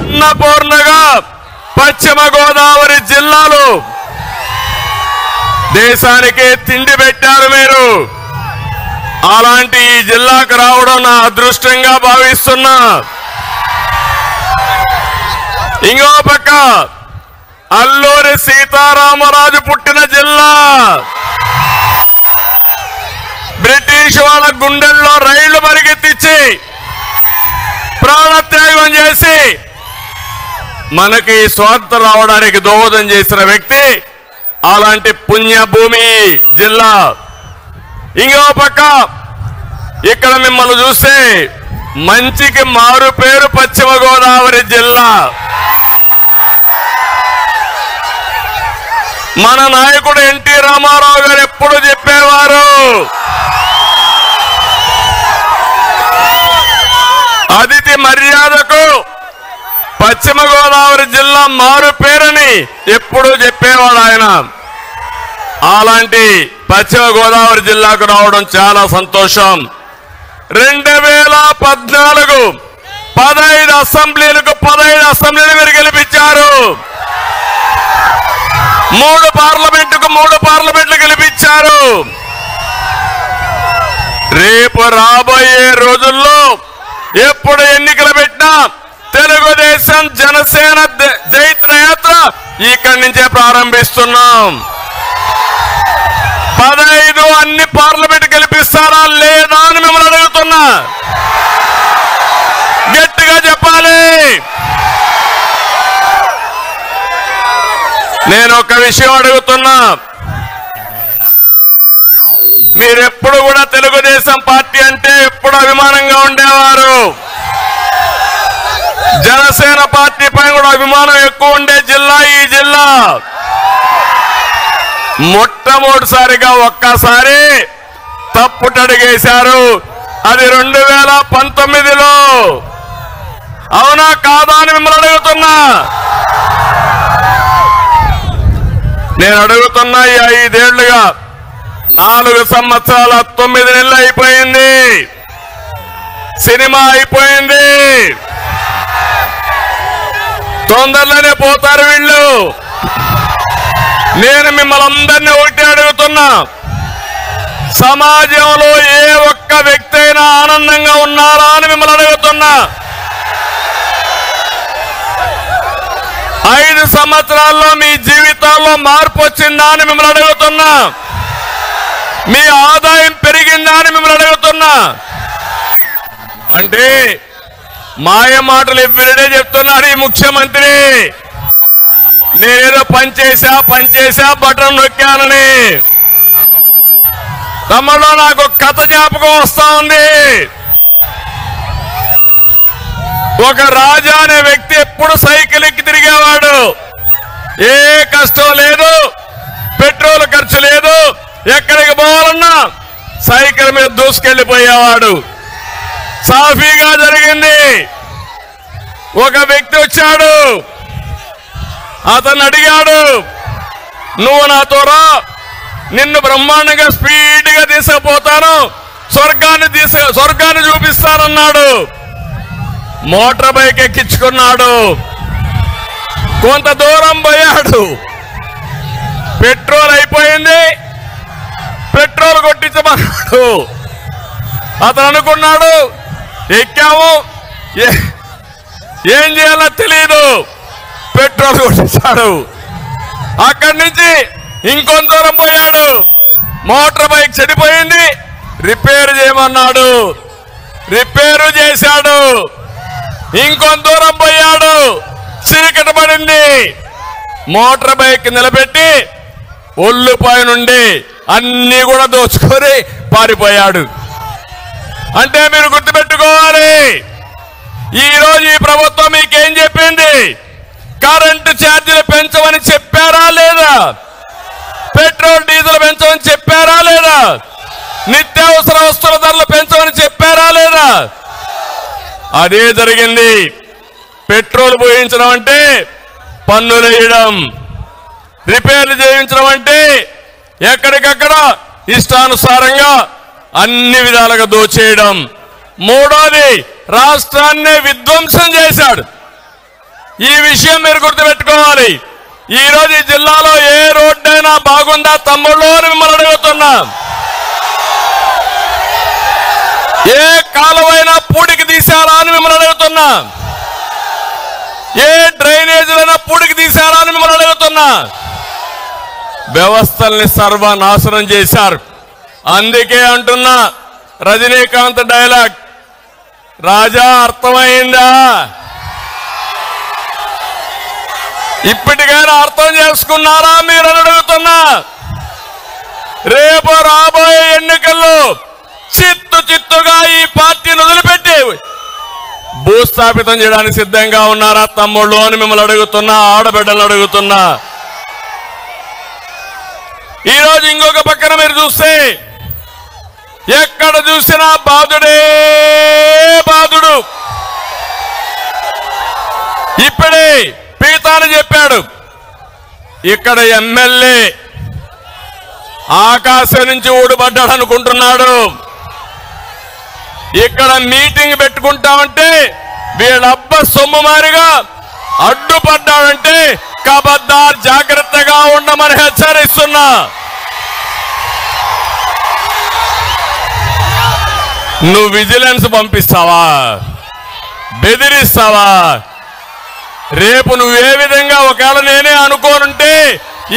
అన్నపూర్ణగా పశ్చిమ గోదావరి జిల్లాలో దేశానికే తిండి పెట్టారు మీరు. అలాంటి ఈ జిల్లాకు రావడం నా అదృష్టంగా భావిస్తున్నా. ఇంకో పక్క అల్లూరి సీతారామరాజు పుట్టిన జిల్లా. బ్రిటిష్ వాళ్ళ గుండెల్లో రైళ్లు పరిగెత్తించి ప్రాణత్యాగం చేసి మనకి స్వాతంత్రం రావడానికి దోహదం చేసిన వ్యక్తి. అలాంటి పుణ్యభూమి జిల్లా. ఇంకో పక్క ఇక్కడ మిమ్మల్ని చూస్తే మంచికి మారు పేరు పశ్చిమ గోదావరి జిల్లా. మన నాయకుడు ఎన్టీ రామారావు గారు ఎప్పుడు చెప్పేవారు, అతిథి మర్యాదకు పశ్చిమ గోదావరి జిల్లా మారు పేరని ఎప్పుడు చెప్పేవాడు ఆయన. అలాంటి పశ్చిమ గోదావరి జిల్లాకు రావడం చాలా సంతోషం. 2014 15 అసెంబ్లీలకు 15 అసెంబ్లీలు మీరు గెలిపించారు. 3 పార్లమెంటుకు 3 పార్లమెంట్లు గెలిపించారు. రేపు రాబోయే రోజుల్లో ఎప్పుడు ఎన్నికలు పెట్టినా తెలుగుదేశం జనసేన జైత్రయాత్ర ఇక్కడి నుంచే ప్రారంభిస్తున్నాం. 15 అన్ని పార్లమెంట్ గెలిపిస్తారా లేదా అని మిమ్మల్ని అడుగుతున్నా. గట్టిగా చెప్పాలి. నేను ఒక విషయం అడుగుతున్నా. మీరెప్పుడు కూడా తెలుగుదేశం పార్టీ అంటే ఎప్పుడు అభిమానంగా ఉండేవారు. జనసేన పార్టీ పైన కూడా అభిమానం ఎక్కువ ఉండే జిల్లా ఈ జిల్లా. మొట్టమొదటిసారిగా ఒక్కసారి తప్పుటడుగేశారు. అది 2019లో. అవునా కాదా అని మిమ్మల్ని అడుగుతున్నా. నేను అడుగుతున్నా. ఈ 5 ఏళ్లుగా 4 సంవత్సరాల 9 నెలలు అయిపోయింది. సినిమా అయిపోయింది. తొందరలోనే పోతారు వీళ్ళు. నేను మిమ్మల్ని అందరినీ ఒకటి అడుగుతున్నా. సమాజంలో ఏ ఒక్క వ్యక్తి అయినా ఆనందంగా ఉన్నారా అని మిమ్మల్ని అడుగుతున్నా. 5 సంవత్సరాల్లో మీ జీవితాల్లో మార్పు వచ్చిందా అని మిమ్మల్ని అడుగుతున్నా. మీ ఆదాయం పెరిగిందా అని మిమ్మల్ని అడుగుతున్నా. అంటే మాయ మాటలు ఎవ్రీడే చెప్తున్నారు ఈ ముఖ్యమంత్రి. నేనేదో పనిచేసా బటన్ నొక్కానని. తమలో నాకు కథ జ్ఞాపకం వస్తా ఉంది. ఒక రాజా అనే వ్యక్తి ఎప్పుడు సైకిల్ ఎక్కి తిరిగేవాడు. ఏ కష్టం లేదు, పెట్రోల్ ఖర్చు లేదు. ఎక్కడికి పోవాలన్నా సైకిల్ మీద దూసుకెళ్లిపోయేవాడు. సాఫీగా జరిగింది. ఒక వ్యక్తి వచ్చాడు. అతను అడిగాడు, నువ్వు నాతో రా, నిన్ను బ్రహ్మాండంగా స్పీడ్గా తీసుకుపోతాను, స్వర్గాన్ని చూపిస్తానన్నాడు. Motor bike ఎక్కించుకున్నాడు. కొంత దూరం పోయాడు. పెట్రోల్ అయిపోయింది. పెట్రోల్ కొట్టించమన్నాడు. అతను అనుకున్నాడు, ఎక్కాము, ఏం చేయాలో తెలియదు. పెట్రోల్ కొట్టించాడు. అక్కడి నుంచి ఇంకొంత దూరం పోయాడు. మోటార్ బైక్ చెడిపోయింది, రిపేర్ చేయమన్నాడు. రిపేరు చేశాడు. ఇంకొంత దూరం పోయాడు. చీకటి పడింది. మోటార్ బైక్ నిలబెట్టి ఒళ్ళుపై నుండి అన్ని కూడా దోచుకొని పారిపోయాడు. అంటే మీరు గుర్తుపెట్టుకోవాలి, ఈరోజు ఈ ప్రభుత్వం మీకేం చెప్పింది? కరెంటు ఛార్జీలు పెంచమని చెప్పారా లేదా? పెట్రోల్ డీజిల్ పెంచమని చెప్పారా లేదా? నిత్యావసర వస్తువుల ధరలు పెంచమని చెప్పారా లేదా? అదే జరిగింది. పెట్రోల్ పోయించడం అంటే పన్నులు వేయడం, రిపేర్లు చేయించడం అంటే ఎక్కడికక్కడ ఇష్టానుసారంగా అన్ని విధాలుగా దోచేయడం. మూడోది, రాష్ట్రాన్నే విధ్వంసం చేశాడు. ఈ విషయం మీరు గుర్తుపెట్టుకోవాలి. ఈ రోజు ఈ జిల్లాలో ఏ రోడ్డు అయినా బాగుందా తమ్ముళ్ళు అని మిమ్మల్ని అడుగుతున్నా. ఏ కాలువైనా పూడికి తీశారా అని మిమ్మల్ని అడుగుతున్నా. ఏ డ్రైనేజీలైనా పూడికి తీశారా అని మిమ్మల్ని అడుగుతున్నా. వ్యవస్థల్ని సర్వనాశనం చేశారు. అందుకే అంటున్నా, రజనీకాంత్ డైలాగ్, రాజా అర్థమైందా? ఇప్పటికైనా అర్థం చేసుకున్నారా మీరు అని అడుగుతున్నా. రేపు రాబోయే ఎన్నికల్లో చిత్తుగా ఈ పార్టీని వదిలిపెట్టి భూస్థాపితం చేయడానికి సిద్ధంగా ఉన్నారా తమ్ముళ్ళు అని మిమ్మల్ని అడుగుతున్నా, ఆడబిడ్డలు అడుగుతున్నా. ఈరోజు ఇంకొక పక్కన మీరు చూస్తే ఎక్కడ చూసినా బాధుడే బాధుడు. ఇప్పుడే పీతాని చెప్పాడు, ఇక్కడ ఎమ్మెల్యే ఆకాశం నుంచి ఊడిపడ్డాడు అనుకుంటున్నాడు. ఇక్కడ మీటింగ్ పెట్టుకుంటామంటే వీళ్ళబ్బ సొమ్ము మారిగా అడ్డుపడ్డాడంటే కబద్దార్ జాగ్రత్తగా ఉండమని హెచ్చరిస్తున్నా. నువ్వు విజిలెన్స్ పంపిస్తావా? బెదిరిస్తావా? రేపు నువ్వే విధంగా ఒకవేళ నేనే అనుకోనుంటే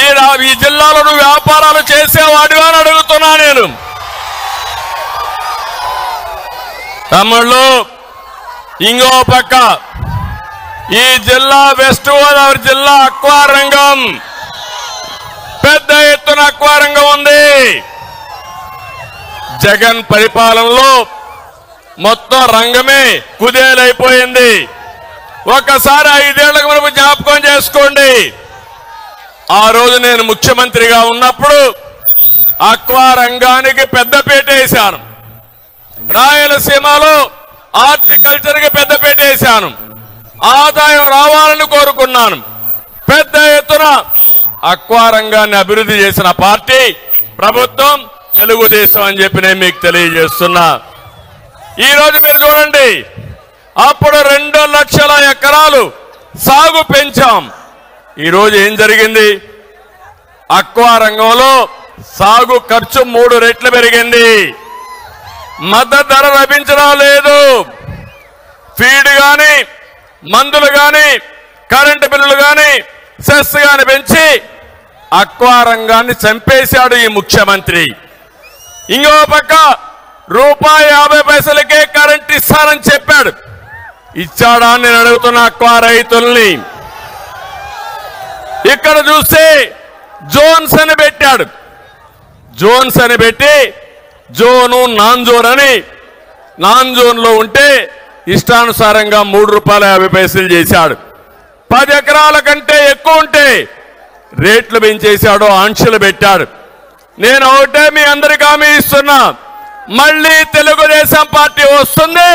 ఈ జిల్లాలో నువ్వు వ్యాపారాలు చేసేవాడివా అని అడుగుతున్నా నేను. తమ్ముళ్ళు, ఇంకో పక్క ఈ జిల్లా వెస్ట్ గోదావరి జిల్లా అక్వా రంగం, పెద్ద ఎత్తున అక్వా రంగం ఉంది. జగన్ పరిపాలనలో మొత్తం రంగమే కుదేలైపోయింది. ఒక్కసారి 5 ఏళ్లకు మనకు జ్ఞాపకం చేసుకోండి. ఆ రోజు నేను ముఖ్యమంత్రిగా ఉన్నప్పుడు అక్వా రంగానికి పెద్దపీట వేశాను. రాయలసీమలో హార్టికల్చర్ కి పెద్దపీట వేశాను. ఆదాయం రావాలని కోరుకున్నాను. పెద్ద ఎత్తున అక్వా రంగాన్ని అభివృద్ధి చేసిన పార్టీ ప్రభుత్వం తెలుగుదేశం అని చెప్పి నేను మీకు తెలియజేస్తున్నా. ఈ రోజు మీరు చూడండి, అప్పుడు 2 లక్షల ఎకరాలు సాగు పెంచాం. ఈరోజు ఏం జరిగింది? అక్వా రంగంలో సాగు ఖర్చు 3 రెట్లు పెరిగింది. మద్దతు ధర లభించడం లేదు. ఫీడ్ గాని, మందులు గాని, కరెంటు బిల్లులు గాని, సెస్ గాని పెంచి అక్వా రంగాన్ని చంపేశాడు ఈ ముఖ్యమంత్రి. ఇంకో పక్క ₹50 కరెంట్ ఇస్తానని చెప్పాడు. ఇచ్చాడా అని నేను అడుగుతున్నా అక్వా రైతుల్ని. ఇక్కడ చూస్తే జోన్స్ అని పెట్టాడు. జోన్స్ అని పెట్టి జోను, నాన్ జోన్ అని, నాన్ జోన్ లో ఉంటే ఇష్టానుసారంగా ₹3.50 చేశాడు. 10 ఎకరాల కంటే ఎక్కువ ఉంటే రేట్లు పెంచేశాడు, ఆంక్షలు పెట్టాడు. నేను ఒకటే మీ అందరికీ హామీ ఇస్తున్నా, మళ్ళీ తెలుగుదేశం పార్టీ వస్తుంది,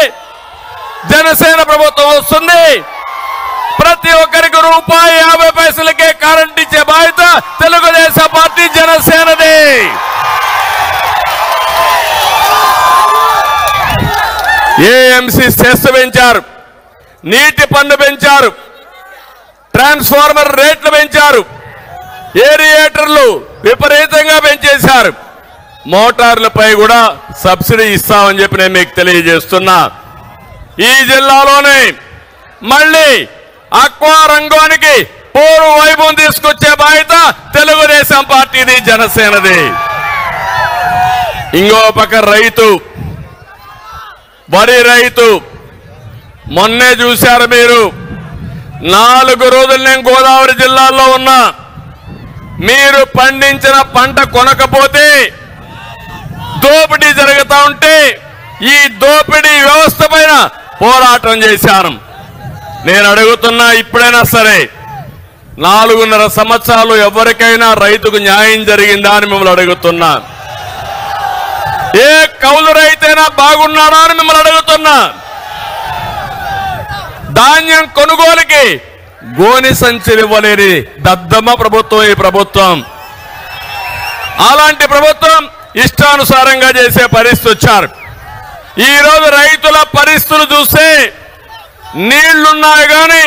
జనసేన ప్రభుత్వం వస్తుంది. ప్రతి ఒక్కరికి ₹50 కరెంట్ ఇచ్చే బాధ్యత తెలుగుదేశం పార్టీ, జనసేనది. ఏఎంసీ సెస్ పెంచారు, నీటి పన్ను పెంచారు, ట్రాన్స్ఫార్మర్ రేట్లు పెంచారు, ఏరియేటర్లు విపరీతంగా పెంచేశారు. మోటార్లపై కూడా సబ్సిడీ ఇస్తామని చెప్పి నేను మీకు తెలియజేస్తున్నా. ఈ జిల్లాలోనే మళ్ళీ అక్వా రంగానికి పూర్వ వైభవం తీసుకొచ్చే బాధ్యత తెలుగుదేశం పార్టీది, జనసేనది. ఇంకో పక్క రైతు, వరి రైతు. మొన్నే చూశారు మీరు, 4 రోజులు నేను గోదావరి జిల్లాలో ఉన్నా. మీరు పండించిన పంట కొనకపోతే దోపిడీ జరుగుతూ ఉంటే ఈ దోపిడీ వ్యవస్థ పైన పోరాటం చేశాను. నేను అడుగుతున్నా, ఇప్పుడైనా సరే 4.5 సంవత్సరాలు ఎవరికైనా రైతుకు న్యాయం జరిగిందా అని మిమ్మల్ని అడుగుతున్నా. ఏ కౌలు రైతైనా బాగున్నాడా అని మిమ్మల్ని అడుగుతున్నా. ధాన్యం కొనుగోలుకి గోని సంచులు ఇవ్వలేని దద్దమ్మ ప్రభుత్వం ఈ ప్రభుత్వం. అలాంటి ప్రభుత్వం ఇష్టానుసారంగా చేసే పరిస్థితి వచ్చారు. ఈ రోజు రైతుల పరిస్థితులు చూస్తే నీళ్లున్నాయి కానీ